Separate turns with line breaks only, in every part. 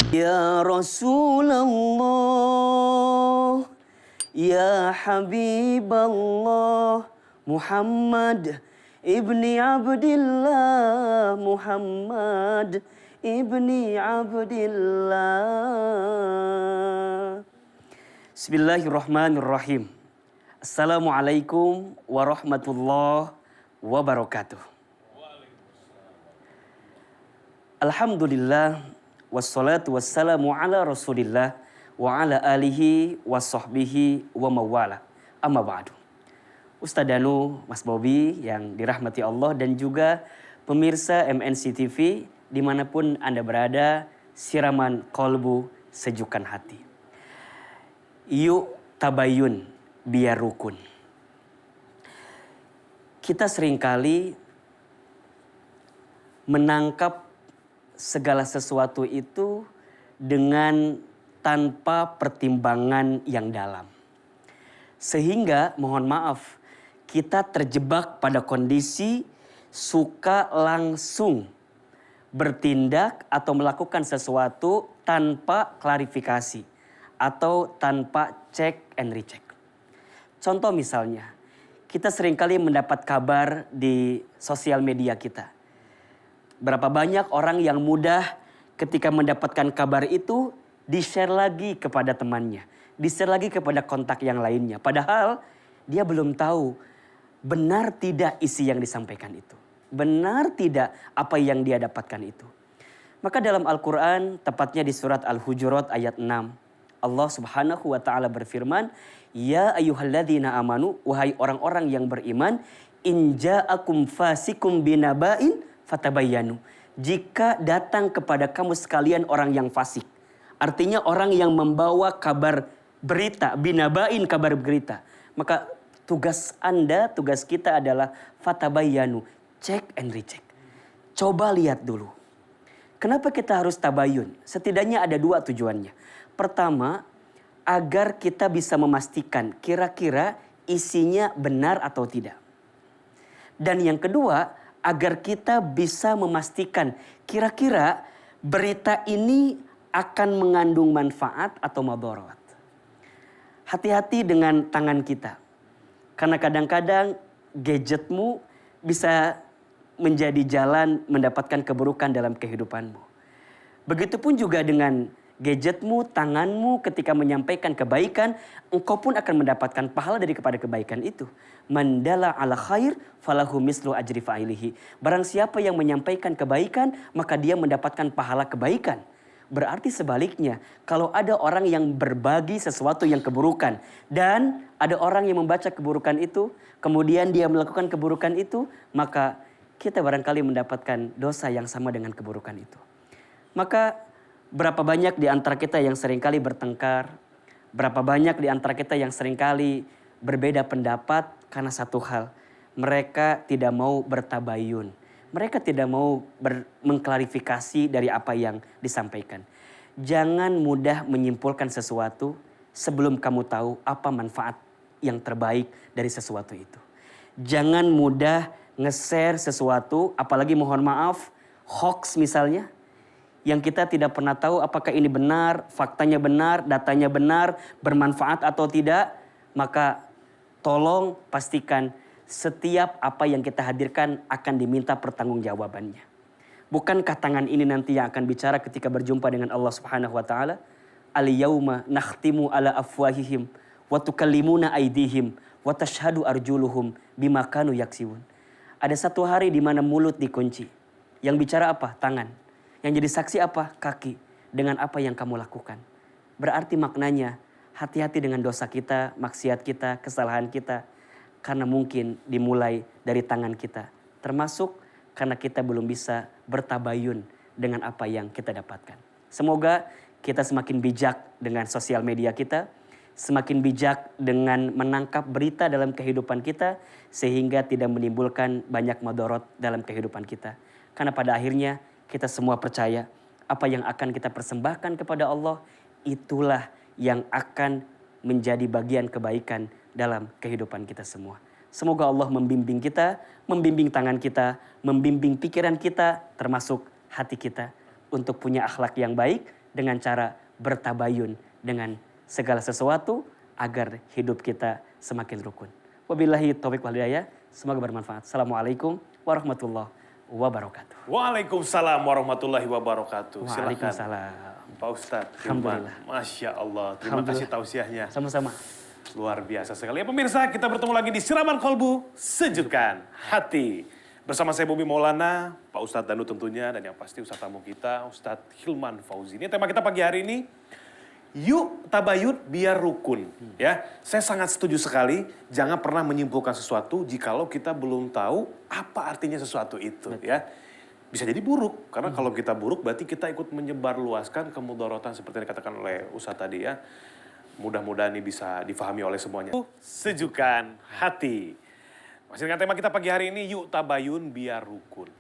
Ya Rasulullah, Ya Habiballah, Muhammad ibni Abdillah, Muhammad ibni Abdillah. Bismillahirrahmanirrahim. Assalamualaikum warahmatullahi wabarakatuh. Alhamdulillah, wassalatu wassalamu ala rasulillah wa ala alihi wa sahbihi wa mawala. Amma ba'du. Ustaz Danu, Mas Bobi yang dirahmati Allah dan juga pemirsa MNC TV dimanapun Anda berada, siraman kolbu, sejukkan hati. Yuk tabayun biar rukun. Kita seringkali menangkap segala sesuatu itu dengan tanpa pertimbangan yang dalam. Sehingga mohon maaf, kita terjebak pada kondisi suka langsung bertindak atau melakukan sesuatu tanpa klarifikasi atau tanpa cek and recheck. Contoh misalnya, kita seringkali mendapat kabar di sosial media kita. Berapa banyak orang yang mudah ketika mendapatkan kabar itu di-share lagi kepada temannya, di-share lagi kepada kontak yang lainnya. Padahal dia belum tahu benar tidak isi yang disampaikan itu. Benar tidak apa yang dia dapatkan itu. Maka dalam Al-Quran, tepatnya di surat Al-Hujurat ayat 6, Allah subhanahu wa ta'ala berfirman, Ya ayyuhalladzina amanu, wahai orang-orang yang beriman, in ja'akum fasikum binaba'in fatabayyanu. Jika datang kepada kamu sekalian orang yang fasik, artinya orang yang membawa kabar berita, binaba'in kabar berita, maka tugas Anda, tugas kita adalah fatabayyanu, cek and recheck. Coba lihat dulu. Kenapa kita harus tabayun? Setidaknya ada dua tujuannya. Pertama, agar kita bisa memastikan kira-kira isinya benar atau tidak. Dan yang kedua, agar kita bisa memastikan kira-kira berita ini akan mengandung manfaat atau madarat. Hati-hati dengan tangan kita. Karena kadang-kadang gadgetmu bisa menjadi jalan mendapatkan keburukan dalam kehidupanmu. Begitupun juga dengan gadgetmu, tanganmu ketika menyampaikan kebaikan, engkau pun akan mendapatkan pahala kepada kebaikan itu. Mandala ala khair falahu mislu ajri fa'ilihi. Barang siapa yang menyampaikan kebaikan, maka dia mendapatkan pahala kebaikan. Berarti sebaliknya, kalau ada orang yang berbagi sesuatu yang keburukan dan ada orang yang membaca keburukan itu, kemudian dia melakukan keburukan itu, maka kita barangkali mendapatkan dosa yang sama dengan keburukan itu. Maka berapa banyak di antara kita yang seringkali bertengkar, berapa banyak di antara kita yang seringkali berbeda pendapat karena satu hal, mereka tidak mau bertabayun. Mereka tidak mau mengklarifikasi dari apa yang disampaikan. Jangan mudah menyimpulkan sesuatu sebelum kamu tahu apa manfaat yang terbaik dari sesuatu itu. Jangan mudah nge-share sesuatu, apalagi mohon maaf, hoax misalnya, yang kita tidak pernah tahu apakah ini benar, faktanya benar, datanya benar, bermanfaat atau tidak, maka tolong pastikan setiap apa yang kita hadirkan akan diminta pertanggungjawabannya. Bukankah tangan ini nanti yang akan bicara ketika berjumpa dengan Allah Subhanahu wa taala? Al-yauma nakhtimu ala afwahihim wa tukallimuna aydihim wa tashhadu arjuluhum bima kanu yaksibun. Ada satu hari di mana mulut dikunci. Yang bicara apa? Tangan. Yang jadi saksi apa? Kaki. Dengan apa yang kamu lakukan. Berarti maknanya hati-hati dengan dosa kita, maksiat kita, kesalahan kita. Karena mungkin dimulai dari tangan kita. Termasuk karena kita belum bisa bertabayun dengan apa yang kita dapatkan. Semoga kita semakin bijak dengan sosial media kita. Semakin bijak dengan menangkap berita dalam kehidupan kita. Sehingga tidak menimbulkan banyak madarat dalam kehidupan kita. Karena pada akhirnya kita semua percaya apa yang akan kita persembahkan kepada Allah, itulah yang akan menjadi bagian kebaikan dalam kehidupan kita semua. Semoga Allah membimbing kita, membimbing tangan kita, membimbing pikiran kita, termasuk hati kita, untuk punya akhlak yang baik dengan cara bertabayun dengan segala sesuatu agar hidup kita semakin rukun. Wabillahi taufiq wal hidayah. Semoga bermanfaat. Assalamualaikum warahmatullahi wabarakatuh.
Waalaikumsalam warahmatullahi wabarakatuh. Silakan.
Waalaikumsalam.
Pak Ustadz Hilman.
Alhamdulillah.
Masya Allah. Terima kasih tausiahnya.
Sama-sama.
Luar biasa sekali. Ya pemirsa, kita bertemu lagi di Siraman Kolbu, Sejukkan Hati. Bersama saya Bobi Maulana, Pak Ustadz Danu tentunya, dan yang pasti Ustadz tamu kita, Ustadz Hilman Fauzi. Ini tema kita pagi hari ini, yuk tabayun biar rukun. Ya, saya sangat setuju sekali, jangan pernah menyimpulkan sesuatu jikalau kita belum tahu apa artinya sesuatu itu. Ya, bisa jadi buruk, karena kalau kita buruk berarti kita ikut menyebarluaskan kemudaratan seperti yang dikatakan oleh Ustadz tadi ya. Mudah-mudahan ini bisa difahami oleh semuanya. Sejukkan hati. Masih dengan tema kita pagi hari ini, yuk tabayun biar rukun.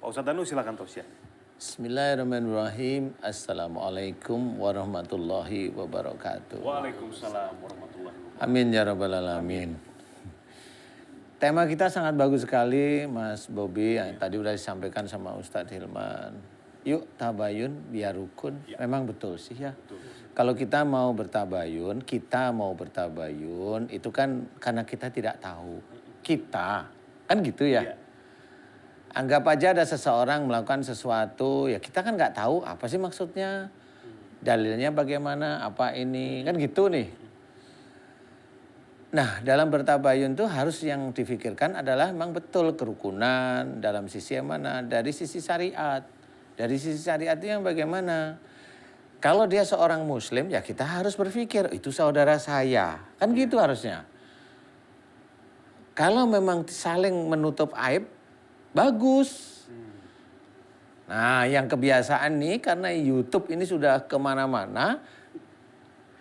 Pak Ustadz Danu silakan tausiah.
Bismillahirrahmanirrahim. Assalamualaikum warahmatullahi wabarakatuh.
Waalaikumsalam warahmatullahi wabarakatuh.
Amin ya rabbal alamin. Tema kita sangat bagus sekali Mas Bobi, yang tadi udah disampaikan sama Ustadz Hilman. Yuk tabayun biar rukun. Memang betul sih ya. Kalau kita mau bertabayun itu kan karena kita tidak tahu. Kita, kan gitu ya. Anggap aja ada seseorang melakukan sesuatu, ya kita kan nggak tahu apa sih maksudnya. Dalilnya bagaimana, apa ini, kan gitu nih. Nah, dalam bertabayun tuh harus yang difikirkan adalah memang betul kerukunan dalam sisi yang mana? Dari sisi syariat. Dari sisi syariat itu yang bagaimana? Kalau dia seorang muslim, ya kita harus berpikir, itu saudara saya. Kan gitu harusnya. Kalau memang saling menutup aib, bagus. Nah, yang kebiasaan nih, karena YouTube ini sudah kemana-mana,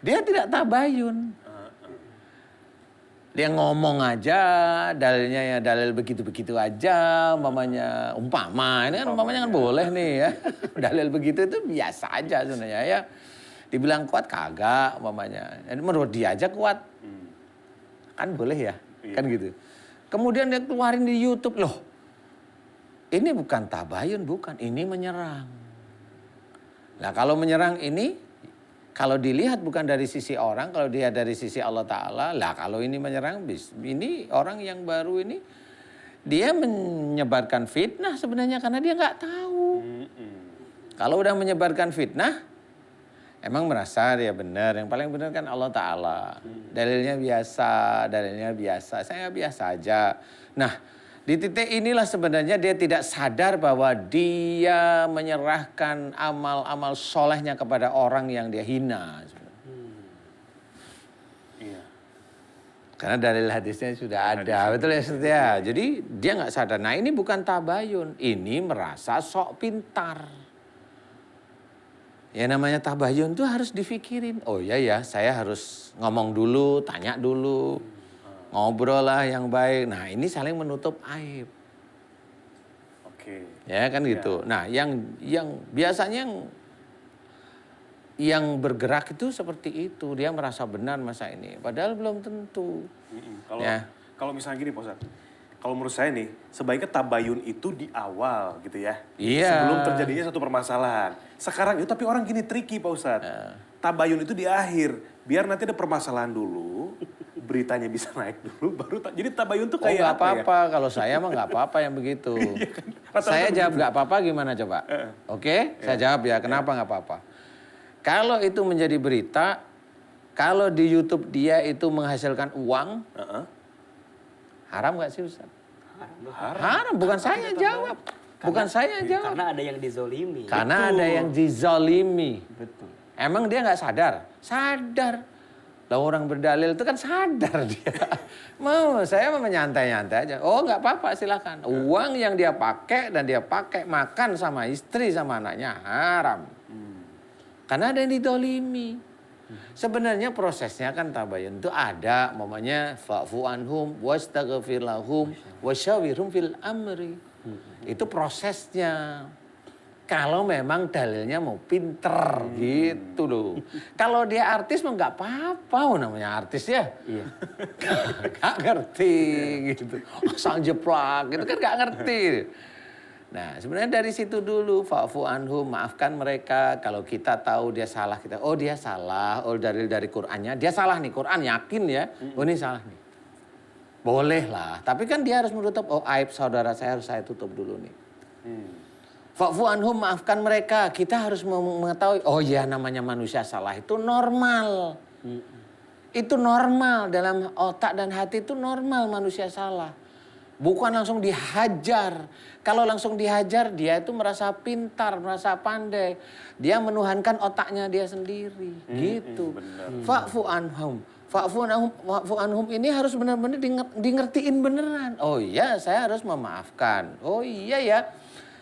dia tidak tabayun. Dia ngomong aja, dalilnya ya dalil begitu-begitu aja, umpama. Ini kan umpamanya kan boleh nih ya. Dalil begitu itu biasa aja sebenarnya ya. Dibilang kuat kagak umpamanya. Menurut dia aja kuat. Kan boleh ya, kan gitu. Kemudian dia keluarin di YouTube, loh ini bukan tabayun, bukan. Ini menyerang. Nah kalau menyerang ini, kalau dilihat bukan dari sisi orang, kalau dia dari sisi Allah Ta'ala, lah kalau ini menyerang, ini orang yang baru ini, dia menyebarkan fitnah sebenarnya karena dia nggak tahu. Kalau udah menyebarkan fitnah, emang merasa dia benar. Yang paling benar kan Allah Ta'ala. Dalilnya biasa, saya biasa aja. Nah, di titik inilah sebenarnya dia tidak sadar bahwa dia menyerahkan amal-amal solehnya kepada orang yang dia hina.
Iya.
Karena dalil hadisnya sudah ada, betul ya setia. Jadi dia nggak sadar. Nah ini bukan tabayun, ini merasa sok pintar. Ya namanya tabayun tuh harus difikirin. Oh iya ya, saya harus ngomong dulu, tanya dulu. Ngobrol lah yang baik. Nah ini saling menutup aib.
Oke.
Ya kan gitu. Nah yang biasanya yang bergerak itu seperti itu. Dia merasa benar masa ini. Padahal belum tentu.
Kalau misalnya gini Pak Ustadz. Kalau menurut saya nih, sebaiknya tabayun itu di awal gitu ya.
Iya.
Sebelum terjadinya satu permasalahan. Sekarang itu tapi orang gini tricky Pak Ustadz. Tabayun itu di akhir. Biar nanti ada permasalahan dulu, beritanya bisa naik dulu, jadi tabayun tuh kayak
nggak apa-apa. Kalau saya mah nggak apa-apa yang begitu. Saya jawab nggak apa-apa gimana coba? Oke, saya jawab ya. Kenapa nggak apa-apa? Kalau itu menjadi berita, kalau di YouTube dia itu menghasilkan uang, haram nggak sih Ustaz? Haram, bukan saya jawab. Bukan saya jawab.
Karena ada yang dizolimi.
Karena ada yang dizolimi.
Betul.
Emang dia nggak sadar? Sadar. Lah orang berdalil itu kan sadar dia. Saya mau menyantai-nyantai aja. Oh nggak apa-apa silakan. Uang yang dia pakai dan dia pakai makan sama istri sama anaknya haram. Karena ada yang didolimi. Sebenarnya prosesnya kan tabayun itu ada. Mamanya fa'fu anhum wastaghfir lahum wasyawirhum fil amri. Itu prosesnya. Kalau memang dalilnya mau pinter gitu loh. Kalau dia artis mah nggak apa-apa, namanya artis ya.
Iya.
Gak ngerti gitu. Sang jeplak gitu kan gak ngerti. Nah, sebenarnya dari situ dulu, fa'fu anhum, maafkan mereka. Kalau kita tahu dia salah, kita, oh dia salah, oh dari Qur'annya, dia salah nih, Qur'an yakin ya, oh ini salah nih. Boleh lah, tapi kan dia harus menutup, oh aib saudara saya harus saya tutup dulu nih. Fa'fu anhum, maafkan mereka. Kita harus mengetahui, oh ya namanya manusia salah itu normal. Itu normal, dalam otak dan hati itu normal manusia salah. Bukan langsung dihajar. Kalau langsung dihajar, dia itu merasa pintar, merasa pandai. Dia menuhankan otaknya dia sendiri. Gitu. Fa'fu anhum. Fa'fu anhum ini harus benar-benar ngertiin beneran. Oh iya, saya harus memaafkan. Oh iya ya.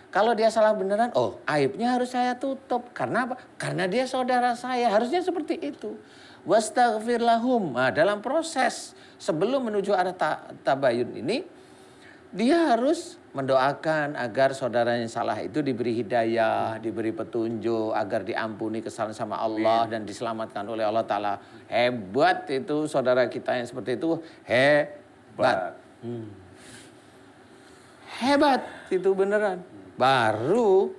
Kalau dia salah beneran, oh aibnya harus saya tutup. Karena apa? Karena dia saudara saya. Harusnya seperti itu. Wastaghfir lahum. Nah, dalam proses sebelum menuju arah tabayun ini, dia harus mendoakan agar saudaranya yang salah itu diberi hidayah, diberi petunjuk, agar diampuni kesalahan sama Allah dan diselamatkan oleh Allah Ta'ala. Hebat itu saudara kita yang seperti itu, hebat. Hebat itu beneran. Baru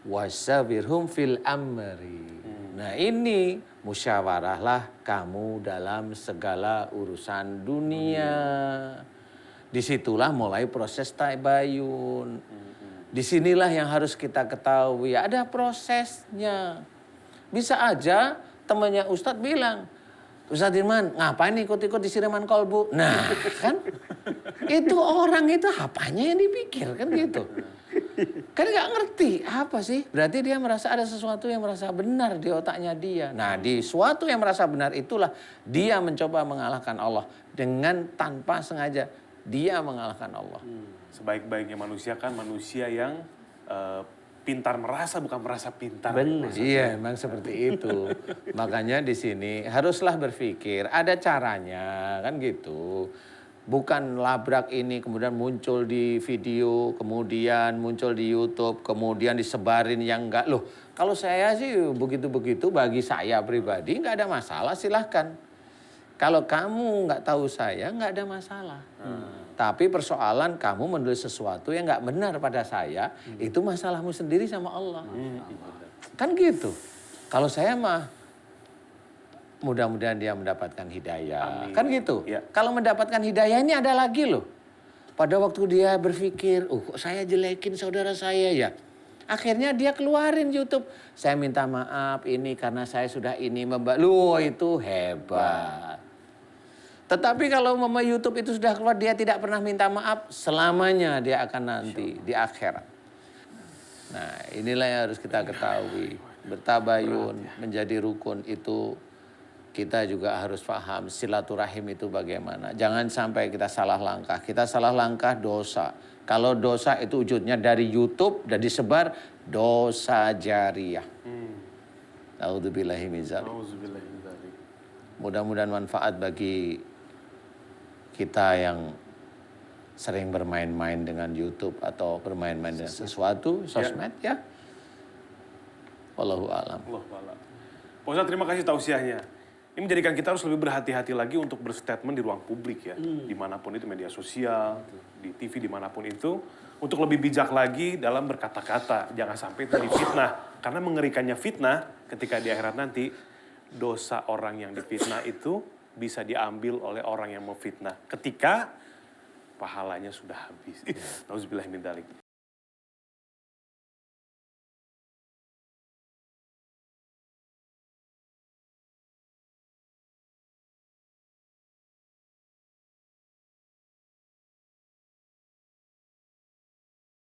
wasabirhum fil amri. Nah ini musyawarahlah kamu dalam segala urusan dunia. Disitulah mulai proses tabayun. Disinilah yang harus kita ketahui. Ada prosesnya. Bisa aja temannya Ustadz bilang, Ustadz Dirman, ngapain ikut-ikut di siraman kolbu? Nah kan, itu orang itu apanya yang dipikir kan gitu. Kan nggak ngerti apa sih. Berarti dia merasa ada sesuatu yang merasa benar di otaknya dia. Nah di suatu yang merasa benar itulah dia mencoba mengalahkan Allah. Dengan tanpa sengaja dia mengalahkan Allah.
Sebaik-baiknya manusia kan manusia yang pintar merasa, bukan merasa pintar.
Benar.
Iya, memang seperti itu. Makanya di sini haruslah berpikir, ada caranya, kan gitu. Bukan labrak ini, kemudian muncul di video, kemudian muncul di YouTube, kemudian disebarin yang enggak. Loh, kalau saya sih begitu-begitu, bagi saya pribadi enggak ada masalah, silahkan. Kalau kamu nggak tahu saya, nggak ada masalah. Tapi persoalan kamu menulis sesuatu yang nggak benar pada saya, itu masalahmu sendiri sama Allah. Kan gitu. Kalau saya mah, mudah-mudahan dia mendapatkan hidayah.
Amin.
Kan gitu.
Ya.
Kalau mendapatkan hidayah ini ada lagi loh. Pada waktu dia berpikir, kok saya jelekin saudara saya ya. Akhirnya dia keluarin YouTube. Saya minta maaf ini karena saya sudah ini Loh itu hebat. Tetapi kalau mama YouTube itu sudah keluar, dia tidak pernah minta maaf, selamanya dia akan nanti di akhirat. Nah inilah yang harus kita ketahui. Bertabayun, menjadi rukun itu kita juga harus paham silaturahim itu bagaimana. Jangan sampai kita salah langkah. Kita salah langkah dosa. Kalau dosa itu wujudnya dari YouTube dan disebar, dosa jariyah. A'udzubillahi min dzalik. Mudah-mudahan manfaat bagi kita yang sering bermain-main dengan YouTube atau bermain-main dengan sesuatu, sosmed ya. Wallahu a'lam.
Pak Ustadz, terima kasih tausiahnya. Ini menjadikan kita harus lebih berhati-hati lagi untuk berstatement di ruang publik ya. Dimanapun itu, media sosial, di TV, dimanapun itu. Untuk lebih bijak lagi dalam berkata-kata. Jangan sampai itu difitnah. Karena mengerikannya fitnah ketika di akhirat nanti, dosa orang yang difitnah itu bisa diambil oleh orang yang memfitnah. Ketika pahalanya sudah habis. Nauzubillah min dzalik.